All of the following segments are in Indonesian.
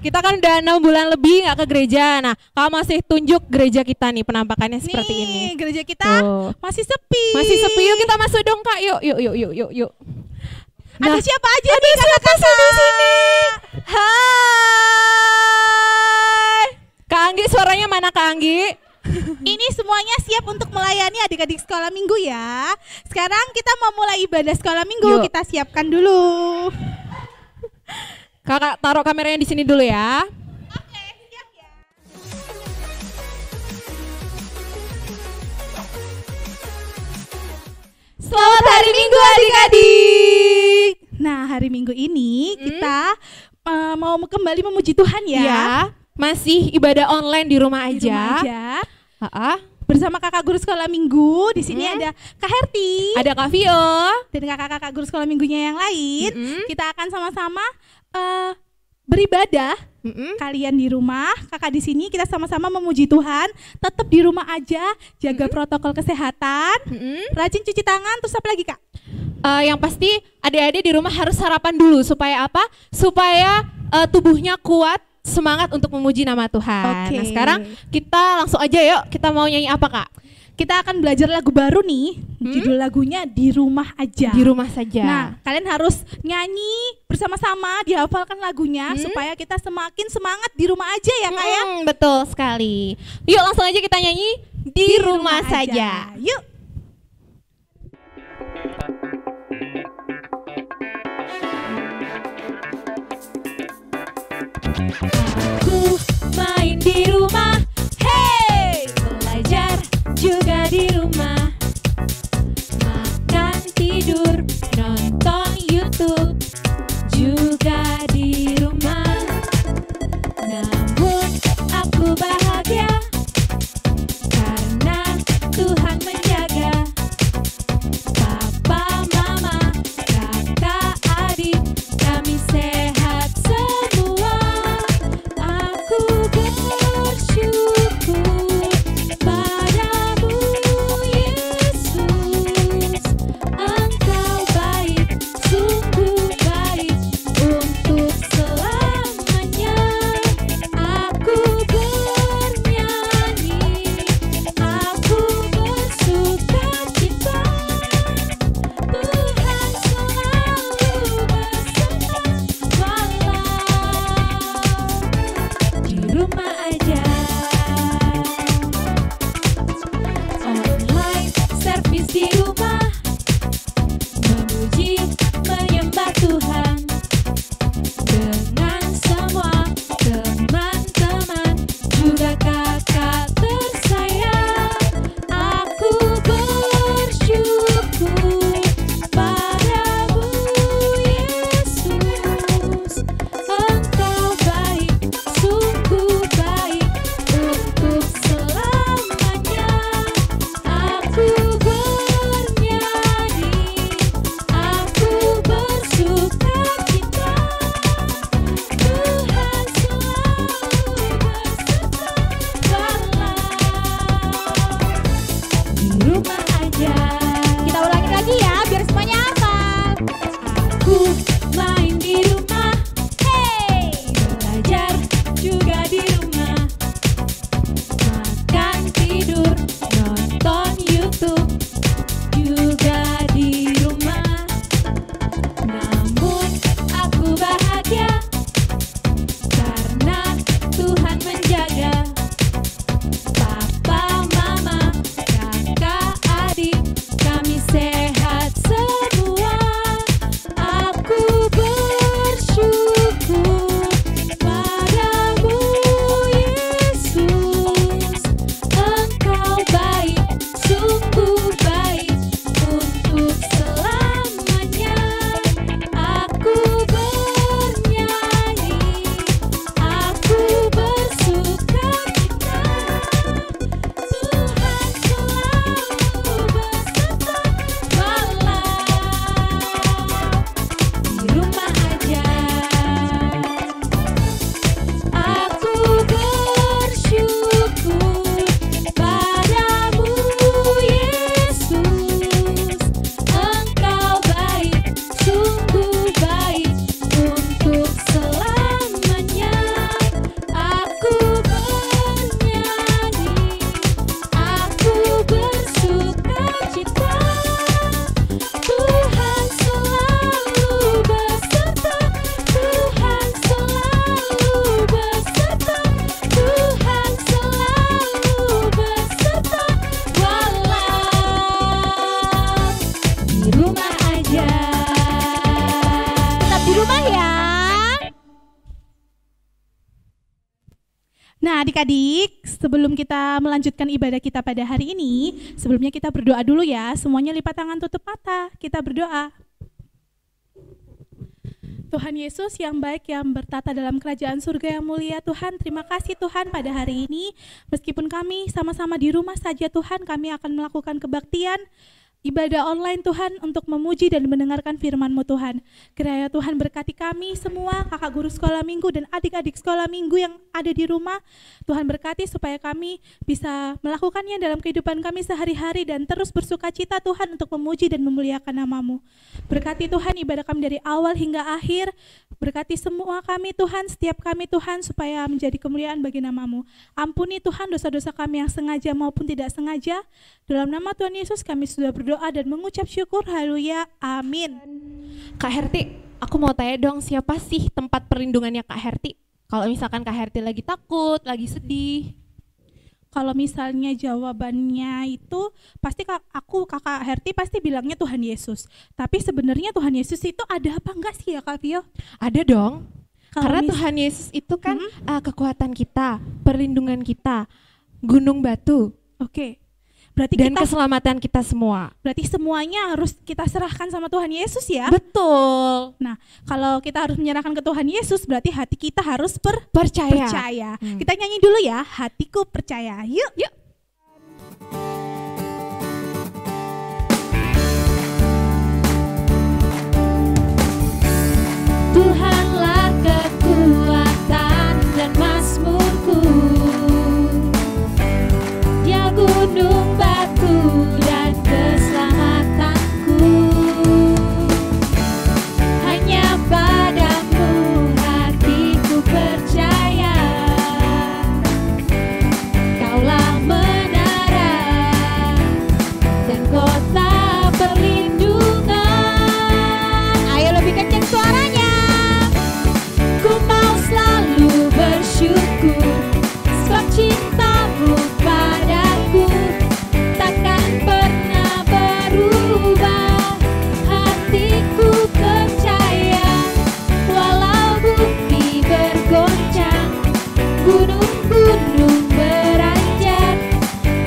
kita kan udah 6 bulan lebih nggak ke gereja. Nah, kalau masih tunjuk gereja kita nih penampakannya seperti nih, ini. Gereja kita masih sepi. Masih sepi, yuk kita masuk dong Kak. Yuk. Nah, ada siapa aja nih kakak-kakak di sini? Hai. Kak Anggi, suaranya mana Kak Anggi? Ini semuanya siap untuk melayani adik-adik sekolah minggu ya. Sekarang kita mau mulai ibadah sekolah minggu. Yuk. Kita siapkan dulu. Kakak taruh kameranya di sini dulu ya. Oke, siap ya. Selamat hari Minggu adik-adik. Nah, hari Minggu ini kita mau kembali memuji Tuhan ya. Ya, masih ibadah online di rumah Di rumah aja. aja. Bersama kakak guru sekolah minggu. Di sini ada Kak Herti. Ada Kak Vio. Dan kakak-kakak guru sekolah minggunya yang lain. Kita akan sama-sama beribadah. Kalian di rumah, kakak di sini, kita sama-sama memuji Tuhan. Tetap di rumah aja, jaga protokol kesehatan, rajin cuci tangan. Terus apa lagi Kak? Yang pasti adik-adik di rumah harus sarapan dulu supaya apa? Supaya tubuhnya kuat, semangat untuk memuji nama Tuhan. Oke. Nah, sekarang kita langsung aja yuk. Kita mau nyanyi apa Kak? Kita akan belajar lagu baru nih. Judul lagunya Di Rumah Aja. Di rumah saja. Nah, kalian harus nyanyi bersama-sama, dihafalkan lagunya supaya kita semakin semangat di rumah aja ya Kak ya. Betul sekali. Yuk langsung aja kita nyanyi di rumah saja. Yuk. Aku main di rumah, hey, belajar juga di rumah, makan tidur nonton YouTube juga di rumah. Namun aku bahagia karena Tuhan menjaga. Papa, mama, kakak, adik, kami sehat semua. Aku aja. Tetap di rumah ya. Nah adik-adik, sebelum kita melanjutkan ibadah kita pada hari ini, sebelumnya kita berdoa dulu ya. Semuanya lipat tangan, tutup mata, kita berdoa. Tuhan Yesus yang baik, yang bertata dalam kerajaan surga yang mulia, Tuhan, terima kasih Tuhan pada hari ini. Meskipun kami sama-sama di rumah saja Tuhan, kami akan melakukan kebaktian ibadah online Tuhan untuk memuji dan mendengarkan firman-Mu Tuhan. Kiranya Tuhan berkati kami semua, kakak guru sekolah minggu dan adik-adik sekolah minggu yang ada di rumah. Tuhan berkati supaya kami bisa melakukannya dalam kehidupan kami sehari-hari dan terus bersuka cita Tuhan untuk memuji dan memuliakan nama-Mu. Berkati Tuhan ibadah kami dari awal hingga akhir. Berkati semua kami Tuhan, setiap kami Tuhan, supaya menjadi kemuliaan bagi nama-Mu. Ampuni Tuhan dosa-dosa kami yang sengaja maupun tidak sengaja. Dalam nama Tuhan Yesus kami sudah berdoa dan mengucap syukur. Haleluya, amin. Kak Herti, aku mau tanya dong, siapa sih tempat perlindungannya Kak Herti? Kalau misalkan Kak Herti lagi takut, lagi sedih. Kalau misalnya jawabannya itu pasti kakak Herti pasti bilangnya Tuhan Yesus. Tapi sebenarnya Tuhan Yesus itu ada apa enggak sih ya Kak Vio? Ada dong. Karena Tuhan Yesus itu kan kekuatan kita, perlindungan kita, gunung batu. Oke. Berarti dan keselamatan kita semua. Berarti semuanya harus kita serahkan sama Tuhan Yesus ya? Betul. Nah, kalau kita harus menyerahkan ke Tuhan Yesus, berarti hati kita harus percaya. Kita nyanyi dulu ya, hatiku percaya. Yuk. Yuk. Tuhanlah kekuatan dan mazmurku, Dia gunung batu dan keselamatanku. Hanya padamu hatiku percaya, Kaulah menara dan kota perlindungan. Ayo lebih kencang suaranya. Ku mau selalu bersyukur sebab cinta-Mu padaku takkan pernah berubah. Hatiku percaya walau bumi bergoncang, gunung-gunung beranjak,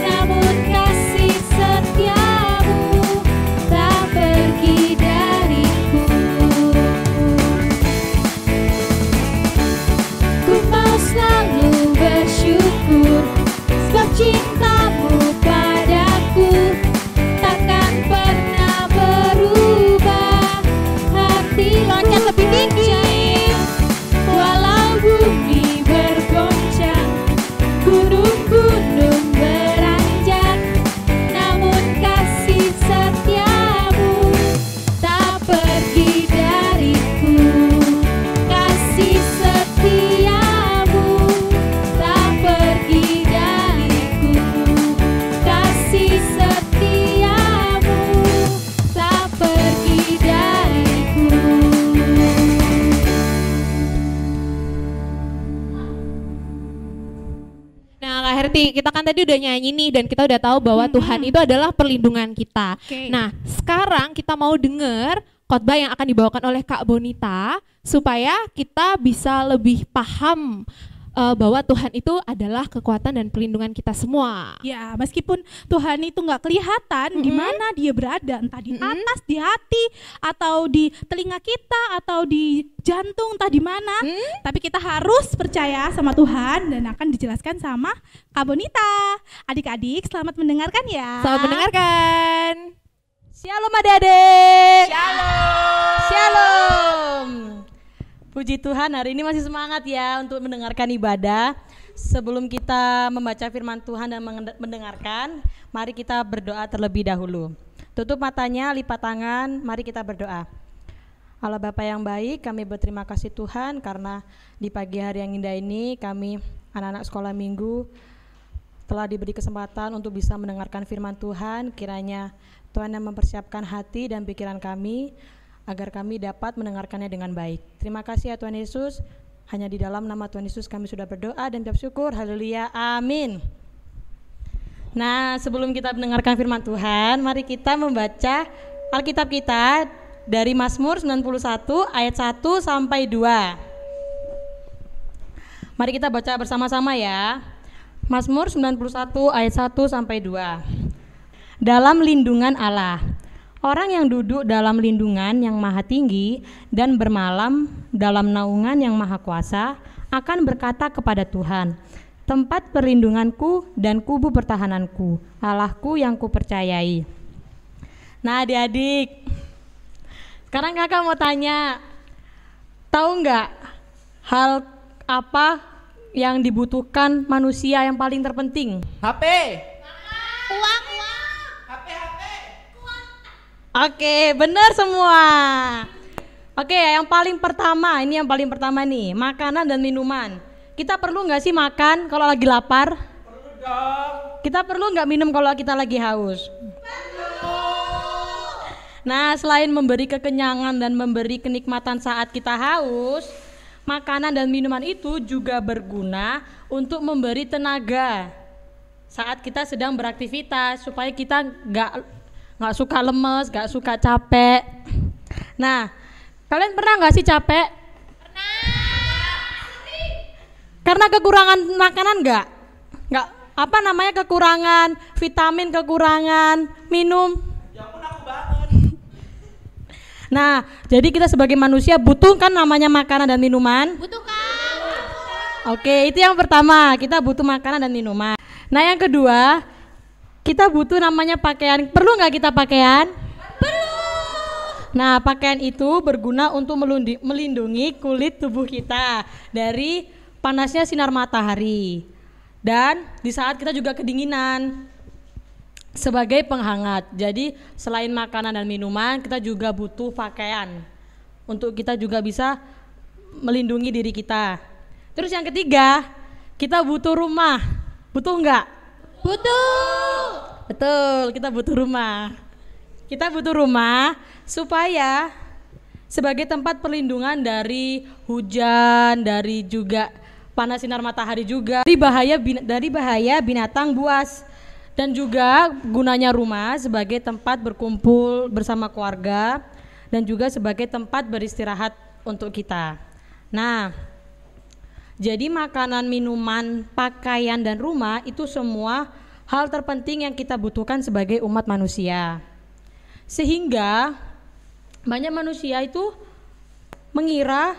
namun kasih setia-Mu tak pergi dariku. Ku mau selalu bersyukur sebab cinta-Mu padaku takkan pernah berubah. Hati loncat lebih tinggi walau bumi bergoncang, gunung-gunung beranjak, namun kasih setia-Mu tak pergi dariku. Kasih setia-Mu tak pergi dariku. Kasih setia-Mu tak pergi dariku. Nah Kak Herti, kita kan tadi udah nyanyi nih dan kita udah tahu bahwa Tuhan itu adalah perlindungan kita. Nah sekarang kita mau denger khotbah yang akan dibawakan oleh Kak Bonita supaya kita bisa lebih paham bahwa Tuhan itu adalah kekuatan dan perlindungan kita semua. Ya, meskipun Tuhan itu nggak kelihatan di mana Dia berada, entah di atas, di hati, atau di telinga kita, atau di jantung, entah di mana. Tapi kita harus percaya sama Tuhan dan akan dijelaskan sama Kak Bonita. Adik-adik, selamat mendengarkan ya. Selamat mendengarkan. Shalom adik-adik. Shalom. Shalom. Puji Tuhan, hari ini masih semangat ya untuk mendengarkan ibadah. Sebelum kita membaca firman Tuhan dan mendengarkan, mari kita berdoa terlebih dahulu. Tutup matanya, lipat tangan, mari kita berdoa. Allah Bapa yang baik, kami berterima kasih Tuhan karena di pagi hari yang indah ini kami anak-anak sekolah minggu telah diberi kesempatan untuk bisa mendengarkan firman Tuhan. Kiranya Tuhan yang mempersiapkan hati dan pikiran kami agar kami dapat mendengarkannya dengan baik. Terima kasih ya Tuhan Yesus. Hanya di dalam nama Tuhan Yesus kami sudah berdoa dan ucap syukur. Haleluya, amin. Nah, sebelum kita mendengarkan firman Tuhan, mari kita membaca Alkitab kita dari Mazmur 91 ayat 1 sampai 2. Mari kita baca bersama-sama ya. Mazmur 91 ayat 1 sampai 2. Dalam lindungan Allah. Orang yang duduk dalam lindungan yang maha tinggi dan bermalam dalam naungan yang maha kuasa akan berkata kepada Tuhan, tempat perlindunganku dan kubu pertahananku, Allahku yang kupercayai. Nah adik-adik, sekarang kakak mau tanya, tahu nggak hal apa yang dibutuhkan manusia yang paling terpenting? HP. Uang. HP. Oke, benar semua. Oke, yang paling pertama, ini yang paling pertama nih, makanan dan minuman. Kita perlu nggak sih makan kalau lagi lapar? Perlu dong. Kita perlu nggak minum kalau kita lagi haus? Nah, selain memberi kekenyangan dan memberi kenikmatan saat kita haus, makanan dan minuman itu juga berguna untuk memberi tenaga saat kita sedang beraktivitas, supaya kita nggak suka lemes, nggak suka capek. Nah, kalian pernah nggak sih capek? Karena kekurangan makanan nggak apa namanya, kekurangan vitamin, kekurangan minum. Ya ampun, aku banget. Nah, jadi kita sebagai manusia butuh kan namanya makanan dan minuman? Butuhkan. Oke, itu yang pertama, kita butuh makanan dan minuman. Nah, yang kedua, kita butuh namanya pakaian. Perlu nggak kita pakaian? Perlu. Nah, pakaian itu berguna untuk melindungi kulit tubuh kita dari panasnya sinar matahari. Dan di saat kita juga kedinginan, sebagai penghangat. Jadi selain makanan dan minuman, kita juga butuh pakaian untuk kita juga bisa melindungi diri kita. Terus yang ketiga, kita butuh rumah. Butuh nggak? Butuh. Betul, kita butuh rumah. Kita butuh rumah supaya sebagai tempat perlindungan dari hujan, dari juga panas sinar matahari juga, dari bahaya binatang buas. Dan juga gunanya rumah sebagai tempat berkumpul bersama keluarga dan juga sebagai tempat beristirahat untuk kita. Nah, jadi makanan, minuman, pakaian, dan rumah itu semua hal terpenting yang kita butuhkan sebagai umat manusia. Sehingga banyak manusia itu mengira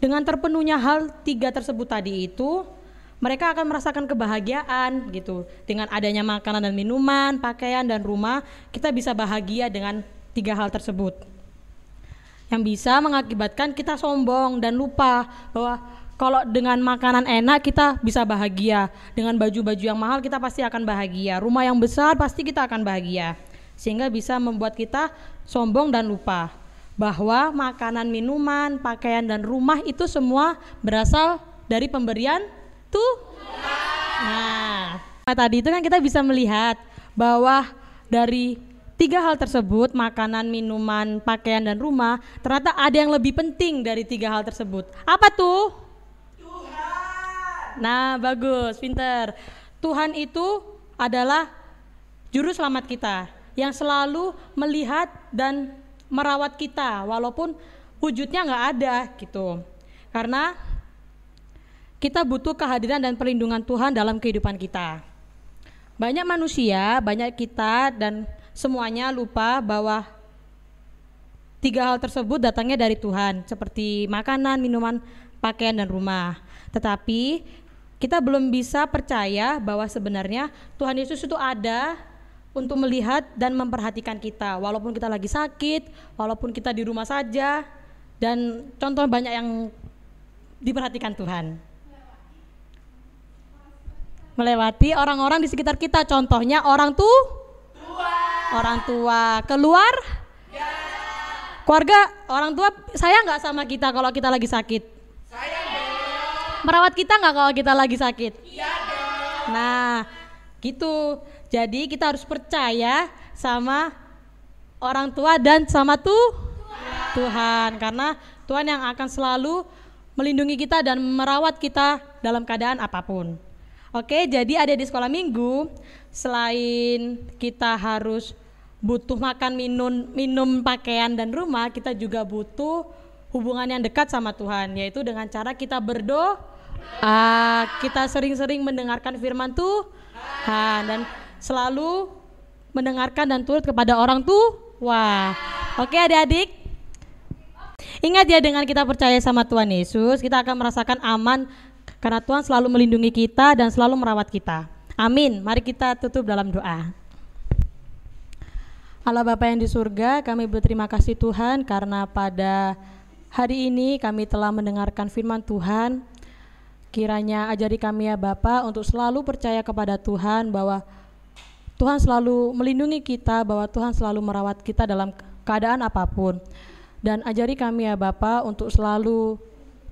dengan terpenuhnya hal tiga tersebut tadi itu, mereka akan merasakan kebahagiaan gitu. Dengan adanya makanan dan minuman, pakaian, dan rumah, kita bisa bahagia dengan tiga hal tersebut. Yang bisa mengakibatkan kita sombong dan lupa bahwa kalau dengan makanan enak kita bisa bahagia, dengan baju-baju yang mahal kita pasti akan bahagia, rumah yang besar pasti kita akan bahagia. Sehingga bisa membuat kita sombong dan lupa bahwa makanan, minuman, pakaian, dan rumah itu semua berasal dari pemberian Tuhan. Nah, tadi itu kan kita bisa melihat bahwa dari tiga hal tersebut, makanan, minuman, pakaian, dan rumah, ternyata ada yang lebih penting dari tiga hal tersebut. Apa tuh? Nah, bagus, pinter. Tuhan itu adalah juru selamat kita yang selalu melihat dan merawat kita walaupun wujudnya nggak ada gitu. Karena kita butuh kehadiran dan perlindungan Tuhan dalam kehidupan kita. Banyak manusia, banyak kita dan semuanya lupa bahwa tiga hal tersebut datangnya dari Tuhan, seperti makanan, minuman, pakaian, dan rumah. Tetapi kita belum bisa percaya bahwa sebenarnya Tuhan Yesus itu ada untuk melihat dan memperhatikan kita walaupun kita lagi sakit, walaupun kita di rumah saja, dan contoh banyak yang diperhatikan Tuhan. Melewati orang-orang di sekitar kita, contohnya orang tua, keluar keluarga, orang tua sayang nggak sama kita kalau kita lagi sakit? Sayang dong. Merawat kita nggak kalau kita lagi sakit? Iya dong. Nah, gitu. Jadi kita harus percaya sama orang tua dan sama Tuhan, karena Tuhan yang akan selalu melindungi kita dan merawat kita dalam keadaan apapun. Oke, jadi ada di sekolah minggu, selain kita harus butuh makan, minum, pakaian dan rumah, kita juga butuh hubungan yang dekat sama Tuhan, yaitu dengan cara kita berdoa, kita sering-sering mendengarkan firman Tuhan dan selalu mendengarkan dan turut kepada orang tua. Oke adik-adik, ingat ya, dengan kita percaya sama Tuhan Yesus, kita akan merasakan aman karena Tuhan selalu melindungi kita dan selalu merawat kita. Amin. Mari kita tutup dalam doa. Allah Bapa yang di surga, kami berterima kasih Tuhan karena pada hari ini kami telah mendengarkan firman Tuhan. Kiranya ajari kami ya Bapa untuk selalu percaya kepada Tuhan, bahwa Tuhan selalu melindungi kita, bahwa Tuhan selalu merawat kita dalam keadaan apapun. Dan ajari kami ya Bapa untuk selalu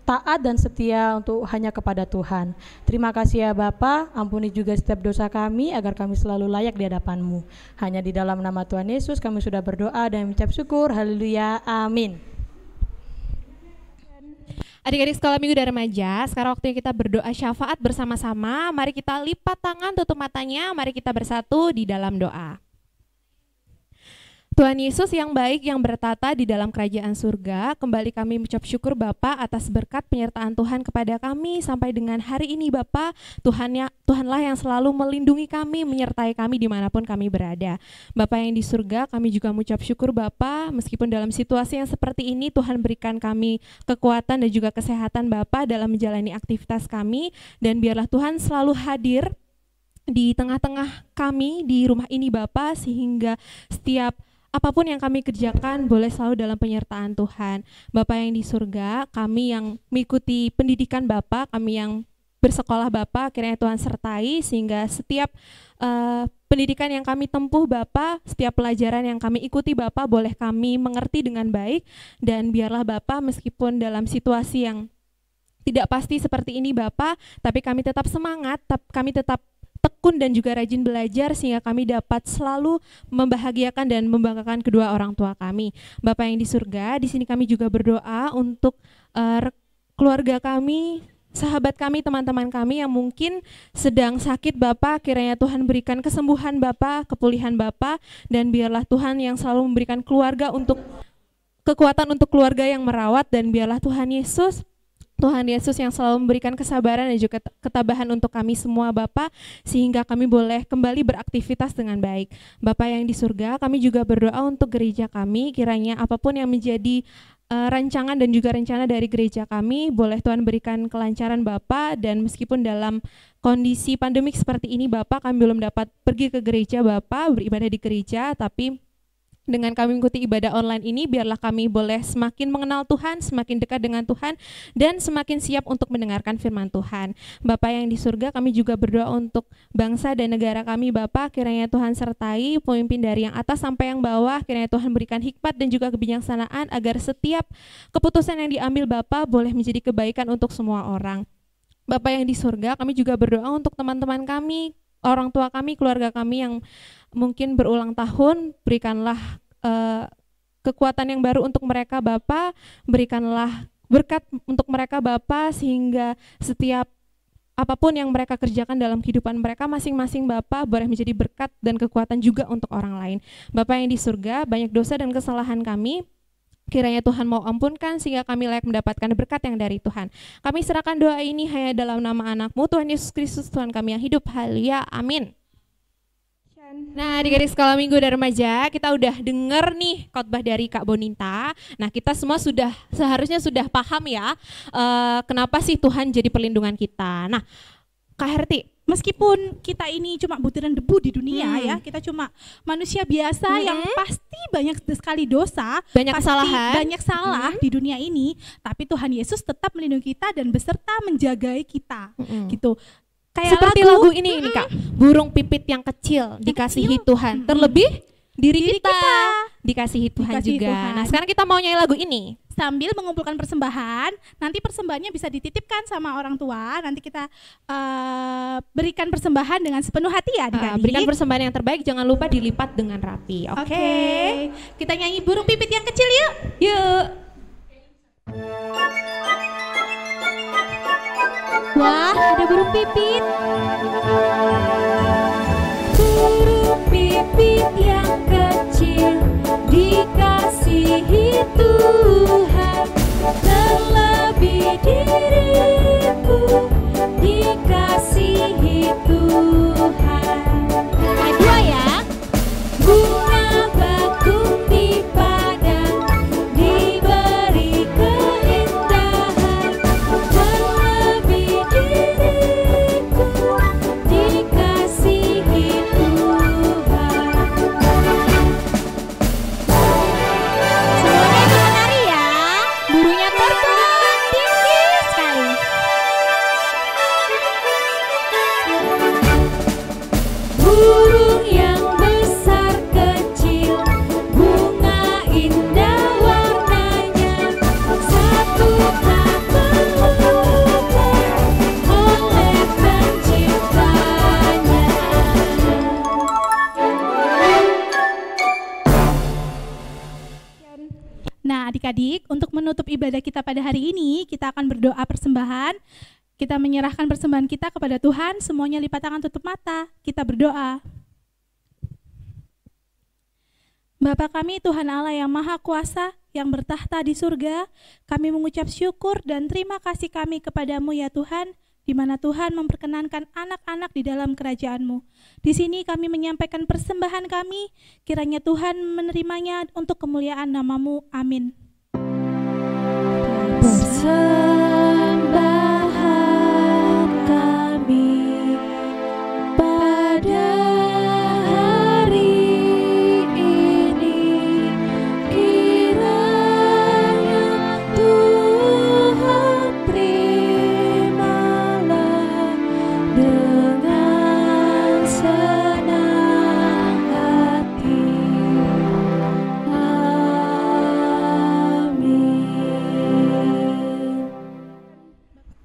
taat dan setia untuk hanya kepada Tuhan. Terima kasih ya Bapa, ampuni juga setiap dosa kami agar kami selalu layak di hadapan-Mu. Hanya di dalam nama Tuhan Yesus kami sudah berdoa dan mengucap syukur. Haleluya, amin. Adik-adik sekolah minggu dan remaja, sekarang waktunya kita berdoa syafaat bersama-sama. Mari kita lipat tangan, tutup matanya, mari kita bersatu di dalam doa. Tuhan Yesus yang baik yang bertata di dalam kerajaan surga, kembali kami mengucap syukur Bapa atas berkat penyertaan Tuhan kepada kami sampai dengan hari ini Bapa. Tuhanlah yang selalu melindungi kami, menyertai kami dimanapun kami berada. Bapa yang di surga, kami juga mengucap syukur Bapa, meskipun dalam situasi yang seperti ini Tuhan berikan kami kekuatan dan juga kesehatan Bapa dalam menjalani aktivitas kami, dan biarlah Tuhan selalu hadir di tengah-tengah kami di rumah ini Bapa, sehingga setiap apapun yang kami kerjakan boleh selalu dalam penyertaan Tuhan. Bapa yang di surga, kami yang mengikuti pendidikan Bapa, kami yang bersekolah Bapa, kiranya Tuhan sertai sehingga setiap pendidikan yang kami tempuh Bapa, setiap pelajaran yang kami ikuti Bapa, boleh kami mengerti dengan baik. Dan biarlah Bapa, meskipun dalam situasi yang tidak pasti seperti ini Bapa, tapi kami tetap semangat, kami tetap tekun dan juga rajin belajar sehingga kami dapat selalu membahagiakan dan membanggakan kedua orang tua kami. Bapa yang di surga, di sini kami juga berdoa untuk keluarga kami, sahabat kami, teman-teman kami yang mungkin sedang sakit Bapa, kiranya Tuhan berikan kesembuhan Bapa, kepulihan Bapa, dan biarlah Tuhan yang selalu memberikan kekuatan untuk keluarga yang merawat, dan biarlah Tuhan Yesus yang selalu memberikan kesabaran dan juga ketabahan untuk kami semua Bapa, sehingga kami boleh kembali beraktivitas dengan baik. Bapa yang di surga, kami juga berdoa untuk gereja kami, kiranya apapun yang menjadi rancangan dan juga rencana dari gereja kami, boleh Tuhan berikan kelancaran Bapa, dan meskipun dalam kondisi pandemik seperti ini Bapa, kami belum dapat pergi ke gereja Bapa, beribadah di gereja, tapi dengan kami mengikuti ibadah online ini, biarlah kami boleh semakin mengenal Tuhan, semakin dekat dengan Tuhan, dan semakin siap untuk mendengarkan firman Tuhan. Bapa yang di surga, kami juga berdoa untuk bangsa dan negara kami Bapa, kiranya Tuhan sertai pemimpin dari yang atas sampai yang bawah, kiranya Tuhan berikan hikmat dan juga kebijaksanaan agar setiap keputusan yang diambil Bapa boleh menjadi kebaikan untuk semua orang. Bapa yang di surga, kami juga berdoa untuk teman-teman kami, orang tua kami, keluarga kami yang mungkin berulang tahun, berikanlah kekuatan yang baru untuk mereka Bapa, berikanlah berkat untuk mereka Bapa, sehingga setiap apapun yang mereka kerjakan dalam kehidupan mereka masing-masing Bapa boleh menjadi berkat dan kekuatan juga untuk orang lain. Bapa yang di surga, banyak dosa dan kesalahan kami, kiranya Tuhan mau ampunkan sehingga kami layak mendapatkan berkat yang dari Tuhan. Kami serahkan doa ini hanya dalam nama anak-Mu, Tuhan Yesus Kristus, Tuhan kami yang hidup. Haleluya, amin. Nah, adik-adik sekolah minggu dan remaja, kita udah denger nih khotbah dari Kak Bonita. Nah, kita semua seharusnya sudah paham ya, kenapa sih Tuhan jadi perlindungan kita. Nah, Kak Herti, meskipun kita ini cuma butiran debu di dunia ya, kita cuma manusia biasa yang pasti banyak sekali dosa, banyak salah di dunia ini, tapi Tuhan Yesus tetap melindungi kita dan beserta menjagai kita, gitu. Kayak seperti lagu ini Kak, burung pipit yang kecil dikasihi Tuhan, terlebih diri kita dikasihi Tuhan juga. Nah, sekarang kita mau nyanyi lagu ini sambil mengumpulkan persembahan. Nanti persembahannya bisa dititipkan sama orang tua. Nanti kita berikan persembahan dengan sepenuh hati ya adik-adik. Berikan persembahan yang terbaik, jangan lupa dilipat dengan rapi. Oke. Kita nyanyi burung pipit yang kecil yuk. Yuk. Wah, ada burung pipit. Burung pipit yang kecil dikasihi Tuhan, terlebih diriku dikasihi Tuhan. Kedua ya, bunga bakung di padang diberi keindahan, terlebih diriku dikasihi Tuhan. Semuanya ikut menari ya, burunya terbang tinggi sekali. Burung yang besar kecil, bunga indah warnanya, satu tak terlupakan oleh penciptanya. Nah, adik-adik, untuk menutup ibadah kita pada hari ini, kita akan berdoa persembahan. Kita menyerahkan persembahan kita kepada Tuhan, semuanya lipat tangan, tutup mata. Kita berdoa. Bapa kami, Tuhan Allah yang Maha Kuasa, yang bertahta di surga, kami mengucap syukur dan terima kasih kami kepadamu ya Tuhan, di mana Tuhan memperkenankan anak-anak di dalam kerajaan-Mu. Di sini kami menyampaikan persembahan kami, kiranya Tuhan menerimanya untuk kemuliaan nama-Mu. Amin. Persembahan kami pada hari ini, kiranya Tuhan terimalah dengan senang hati.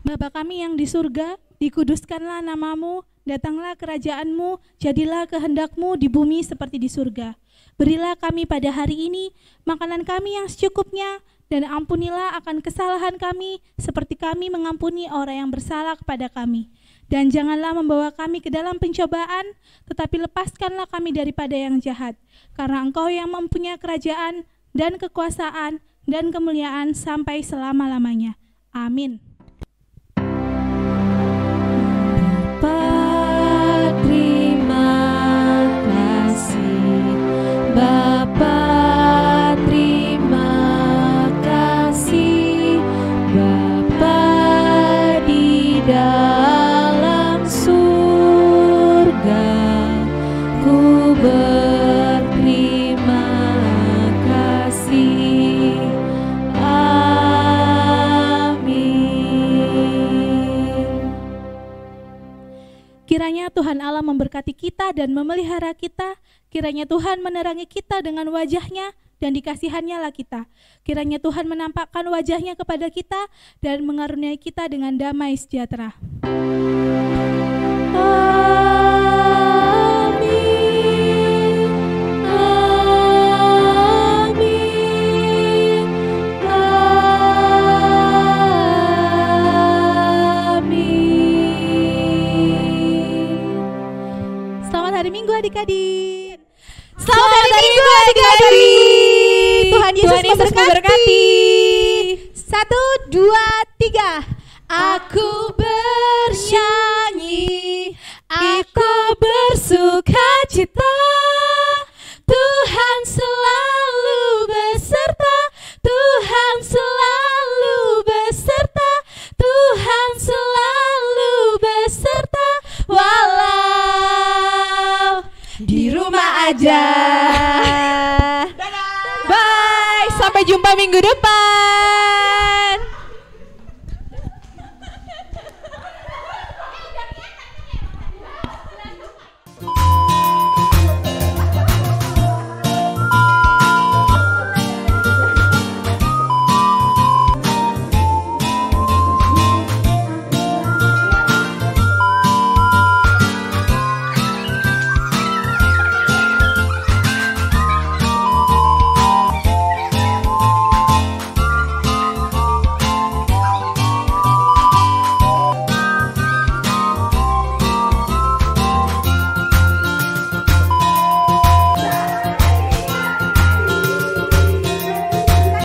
Bapa kami yang di surga, dikuduskanlah nama-Mu, datanglah kerajaan-Mu, jadilah kehendak-Mu di bumi seperti di surga. Berilah kami pada hari ini makanan kami yang secukupnya, dan ampunilah akan kesalahan kami seperti kami mengampuni orang yang bersalah kepada kami. Dan janganlah membawa kami ke dalam pencobaan, tetapi lepaskanlah kami daripada yang jahat. Karena Engkau yang mempunyai kerajaan dan kekuasaan dan kemuliaan sampai selama-lamanya. Amin. Bapa terima kasih, Bapa di dalam surga, ku berterima kasih. Amin. Kiranya Tuhan Allah memberkati kita dan memelihara kita. Kiranya Tuhan menerangi kita dengan wajah-Nya dan dikasihannya lah kita. Kiranya Tuhan menampakkan wajah-Nya kepada kita dan mengaruniai kita dengan damai sejahtera. Amin. Amin. Amin. Selamat hari Minggu adik-adik. Selamat hari Minggu adik-adik. Tuhan Yesus memberkati. 1, 2, 3. Aku bernyanyi, aku bersuka cita. Tuhan selalu beserta, Tuhan selalu beserta, Tuhan selalu beserta. Walau di rumah aja. Bye, sampai jumpa minggu depan.